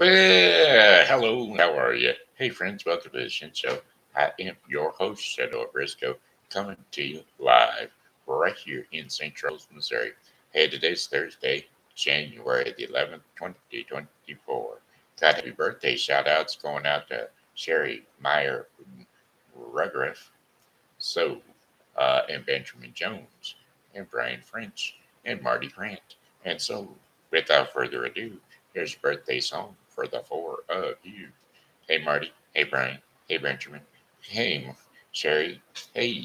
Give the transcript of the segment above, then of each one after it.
Well, hello, how are you? Hey, friends, welcome to the Shen Show. I am your host, Shadow of Briscoe, coming to you live right here in St. Charles, Missouri. Hey, today's Thursday, January the 11th, 2024. Got happy birthday shout outs going out to Cheri Meyer Rugraff, and Benjamin Jones, and Brian French, and Marty Grant. And so, without further ado, here's a birthday song for the four of you. Hey, Marty. Hey, Brian. Hey, Benjamin. Hey, Sherry. Hey,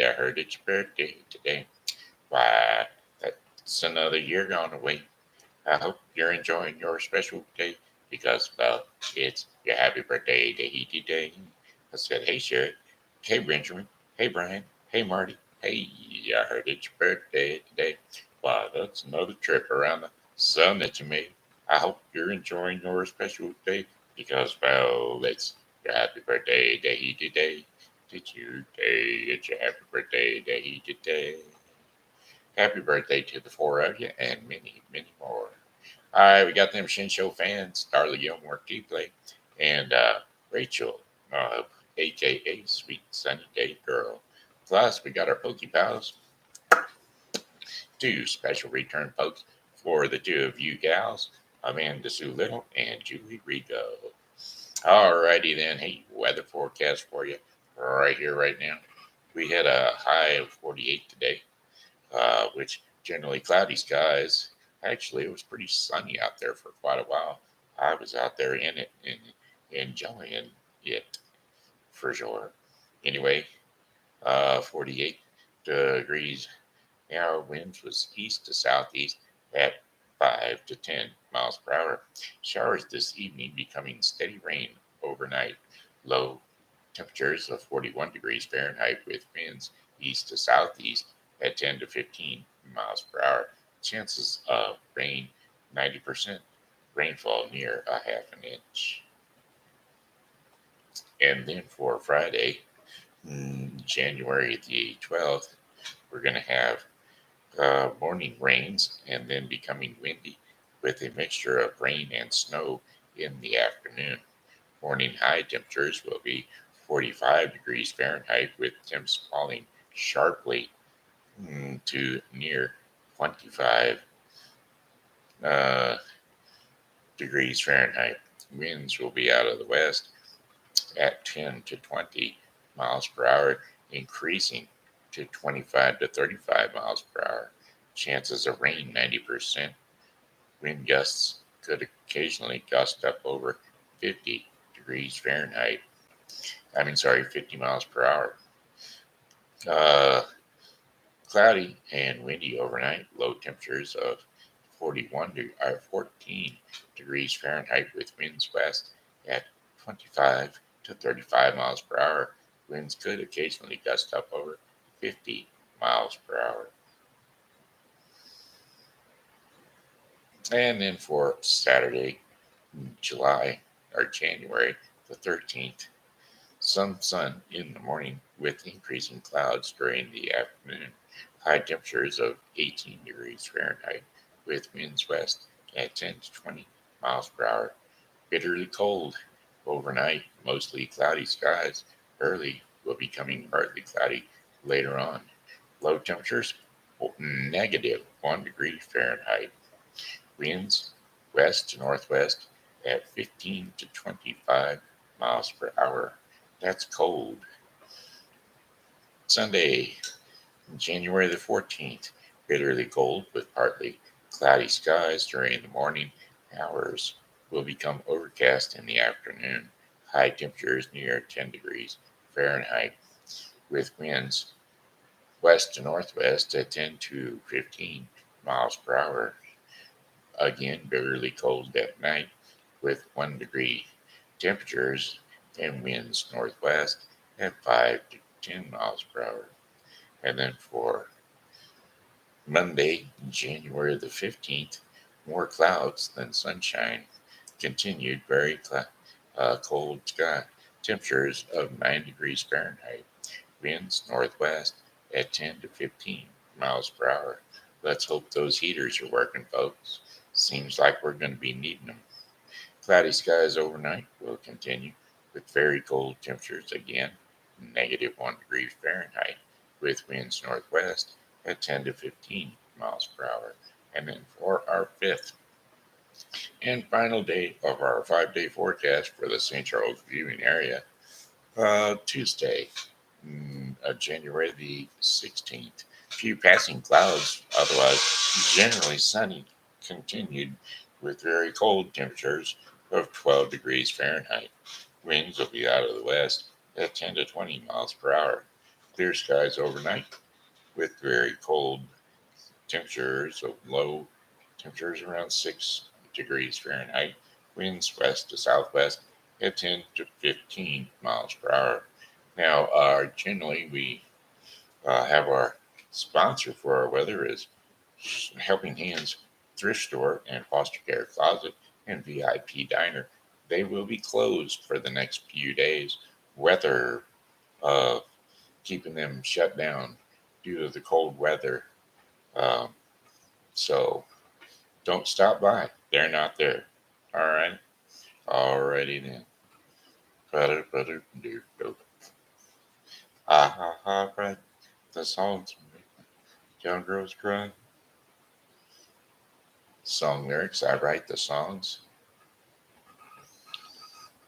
I heard it's your birthday today. Why, that's another year gone away. I hope you're enjoying your special day because, well, it's your happy birthday day today. I said, hey, Sherry. Hey, Benjamin. Hey, Brian. Hey, Marty. Hey, I heard it's your birthday today. Wow, that's another trip around the sun that you made. I hope you're enjoying your special day because, well, it's your happy birthday day today. It's your happy birthday day today. Happy birthday to the four of you and many, many more. All right, we got them Shin Show fans, Darla, Gilmore, Teply, and Rachel, a.k.a. Sweet Sunny Day Girl. Plus, we got our Pokey pals, two special return pokes for the two of you gals, Amanda Sue Little and Julie Regot. All righty then. Hey, weather forecast for you right here, right now. We had a high of 48 today, which generally cloudy skies. Actually, it was pretty sunny out there for quite a while. I was out there in it and enjoying it for sure. Anyway, 48 degrees. Our winds was east to southeast at 5 to 10 miles per hour. Showers this evening becoming steady rain overnight. Low temperatures of 41 degrees Fahrenheit with winds east to southeast at 10 to 15 miles per hour. Chances of rain 90%. Rainfall near a half an inch. And then for Friday, January the 12th, we're going to have morning rains and then becoming windy with a mixture of rain and snow in the afternoon. Morning high temperatures will be 45 degrees Fahrenheit with temps falling sharply to near 25 uh, degrees Fahrenheit. Winds will be out of the west at 10 to 20 miles per hour, increasing to 25 to 35 miles per hour. Chances of rain 90%. Wind gusts could occasionally gust up over 50 degrees Fahrenheit. 50 miles per hour. Uh, Cloudy and windy overnight. Low temperatures of 14 degrees Fahrenheit with winds west at 25 to 35 miles per hour. Winds could occasionally gust up over 50 miles per hour. And then for Saturday, January the 13th, some sun in the morning with increasing clouds during the afternoon. High temperatures of 18 degrees Fahrenheit with winds west at 10 to 20 miles per hour. Bitterly cold overnight, mostly cloudy skies. Early will be becoming partly cloudy later on. Low temperatures -1 degree Fahrenheit. Winds west to northwest at 15 to 25 miles per hour. That's cold. Sunday, January the 14th, bitterly cold with partly cloudy skies during the morning hours. Will become overcast in the afternoon. High temperatures near 10 degrees Fahrenheit with winds west to northwest at 10 to 15 miles per hour. Again, bitterly cold at night with 1 degree temperatures and winds northwest at 5 to 10 miles per hour. And then for Monday, January the 15th, more clouds than sunshine. Continued very cold sky. Temperatures of 9 degrees Fahrenheit. Winds northwest at 10 to 15 miles per hour. Let's hope those heaters are working, folks. Seems like we're going to be needing them. Cloudy skies overnight will continue with very cold temperatures again, -1 degree Fahrenheit, with winds northwest at 10 to 15 miles per hour. And then for our fifth and final day of our 5 day forecast for the St. Charles viewing area, Tuesday, January the 16th. Few passing clouds, otherwise generally sunny, continued with very cold temperatures of 12 degrees Fahrenheit. Winds will be out of the west at 10 to 20 miles per hour. Clear skies overnight with very cold temperatures of low temperatures around 6 degrees Fahrenheit. Winds west to southwest at 10 to 15 miles per hour. Now, generally, we have our sponsor for our weather is Helping Hands Thrift Store and Foster Care Closet and VIP Diner. They will be closed for the next few days. Weather uh, keeping them shut down due to the cold weather. Um, so don't stop by. They're not there. All right. Alrighty then. Brother, do. Ah ha ha, right. The songs make young girls cry. Song lyrics. I write the songs.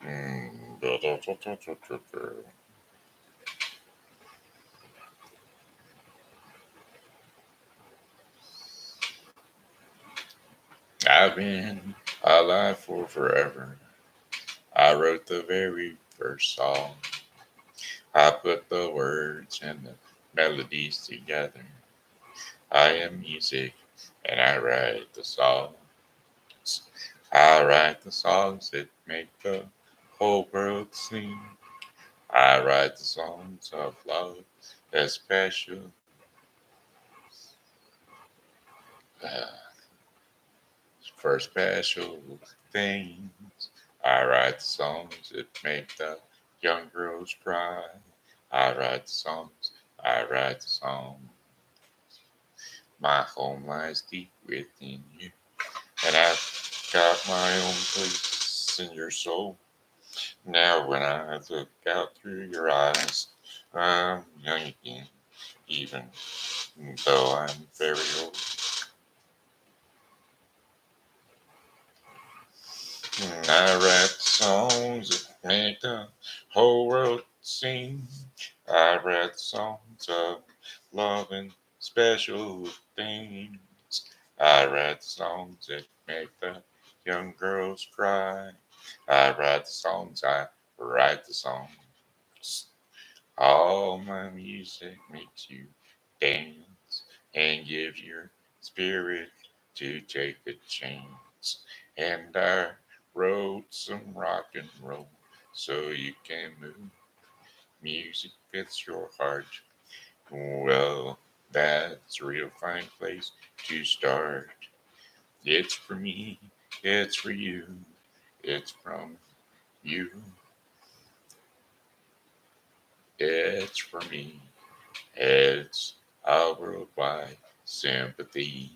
Mm. I've been alive for forever. I wrote the very first song. I put the words and the melodies together. I am music and I write the songs. I write the songs that make the whole world sing. I write the songs of love that's special. Uh, for special things. I write the songs that make the young girls cry. I write the songs. I write the songs. My home lies deep within you, and I've got my own place in your soul. Now, when I look out through your eyes, I'm young again, even though I'm very old. I write songs that make the whole world sing. I write songs of love and special things. I write songs that make the young girls cry. I write the songs, I write the songs. All my music makes you dance and gives your spirit to take a chance. And I wrote some rock and roll so you can move. Music fits your heart. Well, that's a real fine place to start. It's for me, it's for you, it's from you, it's for me. It's a worldwide sympathy.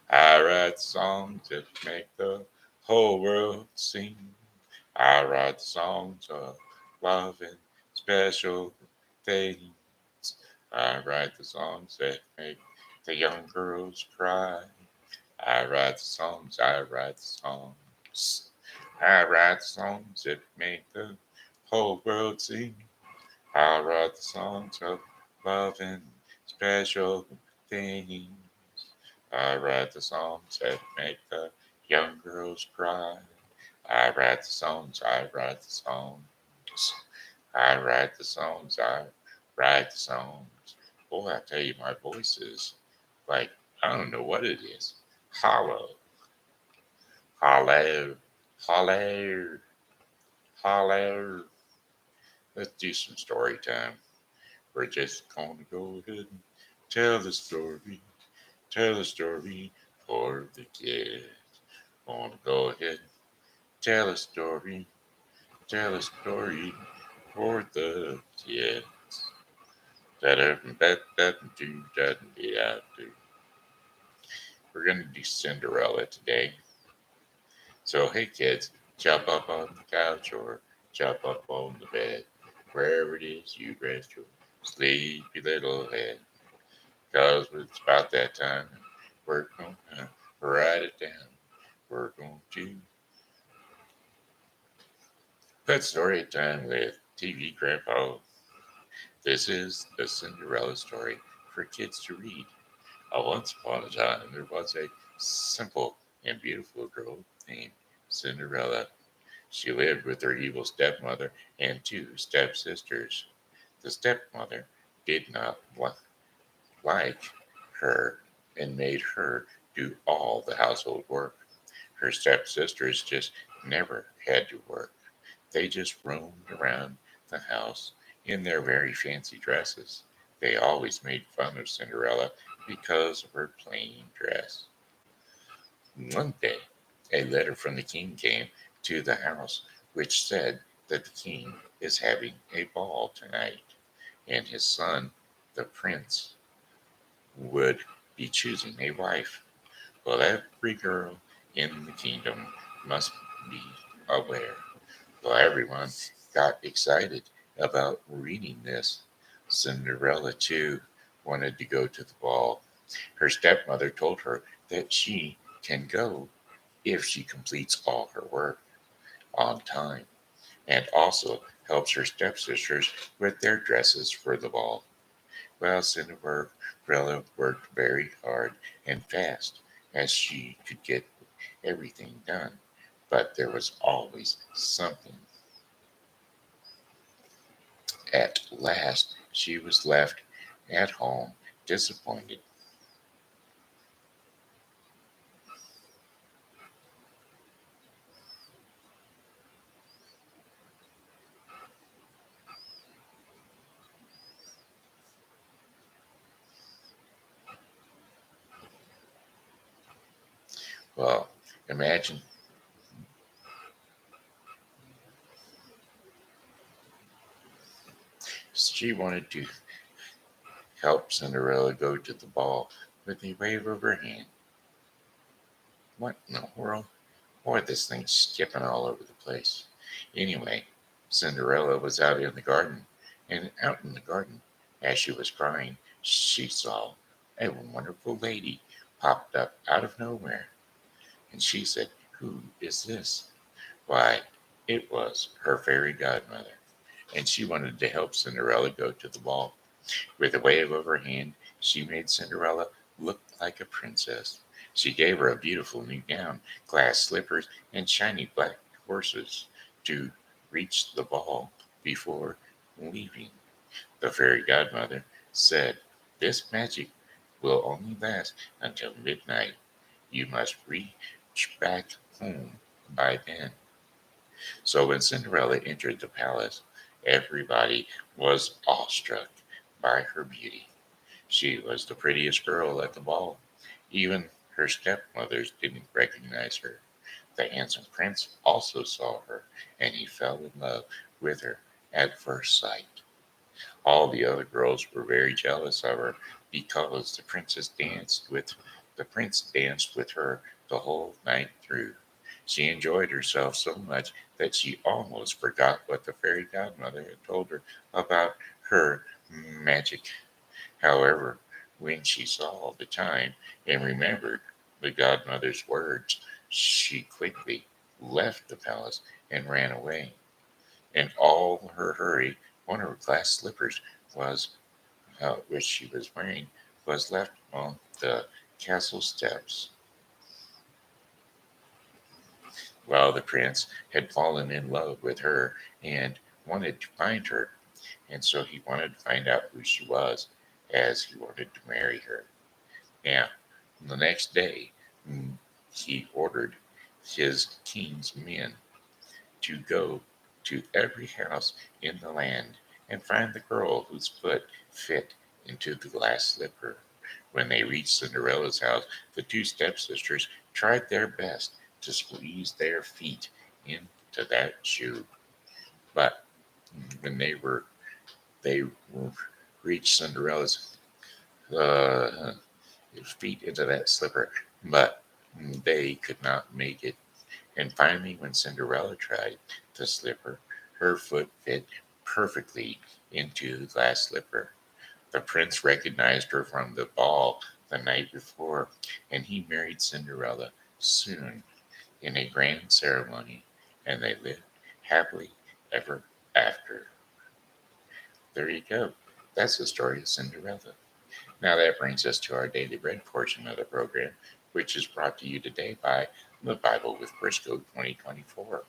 I write songs that make the whole world sing. I write songs of love and special things. I write the songs that make the young girls cry. I write the songs, I write the songs. I write songs that make the whole world sing. I write the songs of love and special things. I write the songs that make the young girls cry. I write the songs, I write the songs. I write the songs, I write the songs. Boy, I tell you, my voice is like, I don't know what it is. Hollow, hollow, hollow, hollow. Let's do some story time. We're just going to go ahead and tell the story. Tell the story for the kids. Gonna go ahead and tell a story. Tell a story for the kids. We're gonna do Cinderella today. So hey kids, Jump up on the couch or jump up on the bed. Wherever it is you rest your sleepy little head. 'Cause it's about that time. We're going to write it down. We're going to put story time with TV Grandpa. This is the Cinderella story for kids to read. Once upon a time, there was a simple and beautiful girl named Cinderella. She lived with her evil stepmother and two stepsisters. The stepmother did not like her and made her do all the household work. Her stepsisters just never had to work. They just roamed around the house in their very fancy dresses. They always made fun of Cinderella because of her plain dress. One day, a letter from the king came to the house which said that the king is having a ball tonight and his son, the prince, would be choosing a wife. Well, every girl in the kingdom must be aware. Well, everyone got excited about reading this. Cinderella, too, wanted to go to the ball. Her stepmother told her that she can go if she completes all her work on time and also helps her stepsisters with their dresses for the ball. Well, Cinderella worked very hard and fast as she could get everything done, but there was always something. At last, she was left at home disappointed. Well, imagine she wanted to help Cinderella go to the ball with a wave of her hand. What in the world? Boy, this thing's skipping all over the place. Anyway, Cinderella was out in the garden, and out in the garden, as she was crying, she saw a wonderful lady popped up out of nowhere. And she said, "Who is this?" Why, it was her fairy godmother, and she wanted to help Cinderella go to the ball. With a wave of her hand, she made Cinderella look like a princess. She gave her a beautiful new gown, glass slippers, and shiny black horses to reach the ball before leaving. The fairy godmother said, "This magic will only last until midnight. You must reach back home by then." So when Cinderella entered the palace, everybody was awestruck by her beauty. She was the prettiest girl at the ball. Even her stepmothers didn't recognize her. The handsome prince also saw her, and he fell in love with her at first sight. All the other girls were very jealous of her because the prince danced with her the whole night through. She enjoyed herself so much that she almost forgot what the fairy godmother had told her about her magic. However, when she saw the time and remembered the godmother's words, she quickly left the palace and ran away. In all her hurry, one of her glass slippers was, which she was wearing, was left on the castle steps. Well, the prince had fallen in love with her and wanted to find her, and so he wanted to find out who she was, as he wanted to marry her. Now, the next day, he ordered his king's men to go to every house in the land and find the girl whose foot fit into the glass slipper. When they reached Cinderella's house, the two stepsisters tried their best to squeeze their feet into that shoe. But when they reached Cinderella's feet into that slipper, but they could not make it. And finally, when Cinderella tried the slipper, her foot fit perfectly into the glass slipper. The prince recognized her from the ball the night before, and he married Cinderella soon in a grand ceremony, and they lived happily ever after. There you go. That's the story of Cinderella. Now that brings us to our daily bread portion of the program, which is brought to you today by the Bible with Briscoe 2024.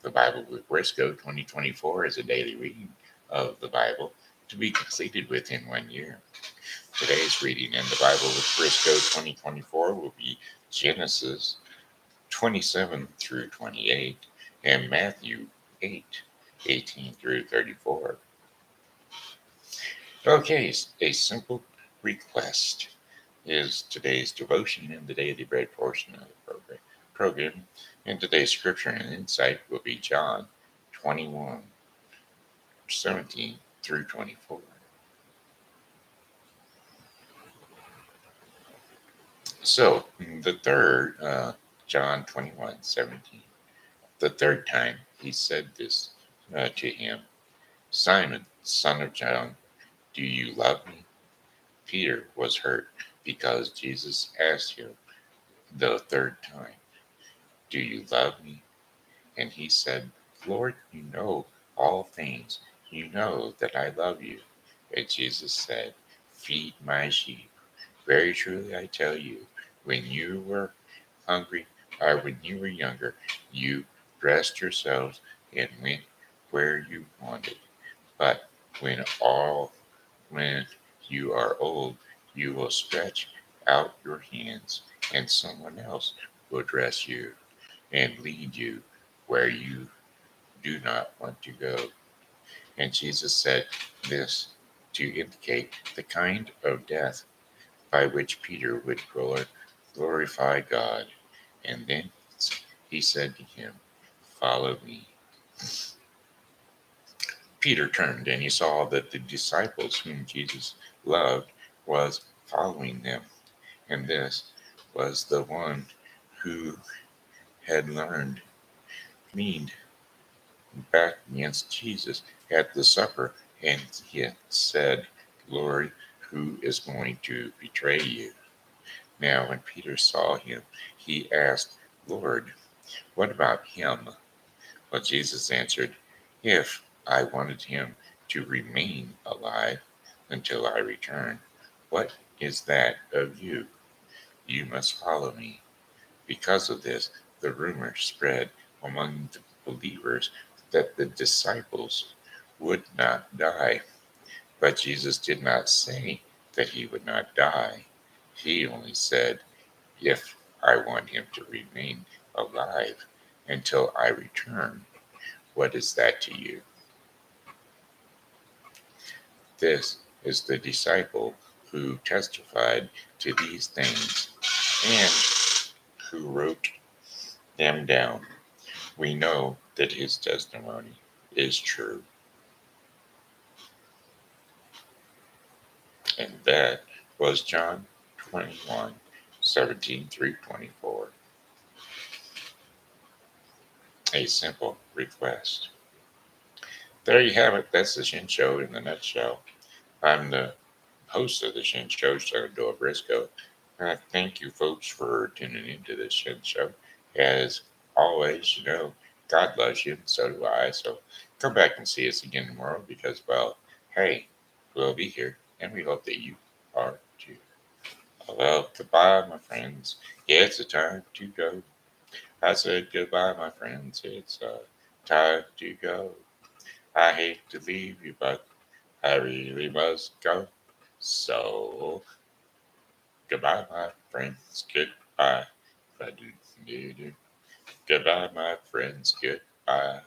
The Bible with Briscoe 2024 is a daily reading of the Bible to be completed within 1 year. Today's reading in the Bible with Briscoe 2024 will be Genesis 27 through 28 and Matthew 8, 18 through 34. Okay, a simple request is today's devotion in the daily bread portion of the program. And today's scripture and insight will be John 21, 17 through 24. So, the third, John 21, 17. The third time he said this to him, Simon, son of John, do you love me? Peter was hurt because Jesus asked him the third time, do you love me? And he said, Lord, you know all things. You know that I love you. And Jesus said, feed my sheep. Very truly I tell you, when you were hungry or when you were younger, you dressed yourselves and went where you wanted. But when you are old, you will stretch out your hands, and someone else will dress you and lead you where you do not want to go. And Jesus said this to indicate the kind of death by which Peter would glorify God. And then he said to him, follow me. Peter turned and he saw that the disciples whom Jesus loved was following them. And this was the one who had leaned back against Jesus at the supper and he had said, Lord, who is going to betray you? Now, when Peter saw him, he asked, Lord, what about him? Well, Jesus answered, if I wanted him to remain alive until I return, what is that of you? You must follow me. Because of this, the rumor spread among the believers that the disciples would not die. But Jesus did not say that he would not die. He only said, if I want him to remain alive until I return, what is that to you? This is the disciple who testified to these things and who wrote them down. We know that his testimony is true. And that was John 21, 17 through 24. A simple request. There you have it. That's the Shen Show in the nutshell. I'm the host of the Shen Show, Shenandoah Briscoe. Thank you, folks, for tuning into this Shen Show. As always, God loves you, and so do I. So come back and see us again tomorrow because, well, hey, we'll be here, and we hope that you are too. Well, goodbye, my friends. Yeah, it's a time to go. I said goodbye, my friends. It's time to go. I hate to leave you, but I really must go. So, goodbye, my friends. Goodbye. Goodbye, my friends. Goodbye.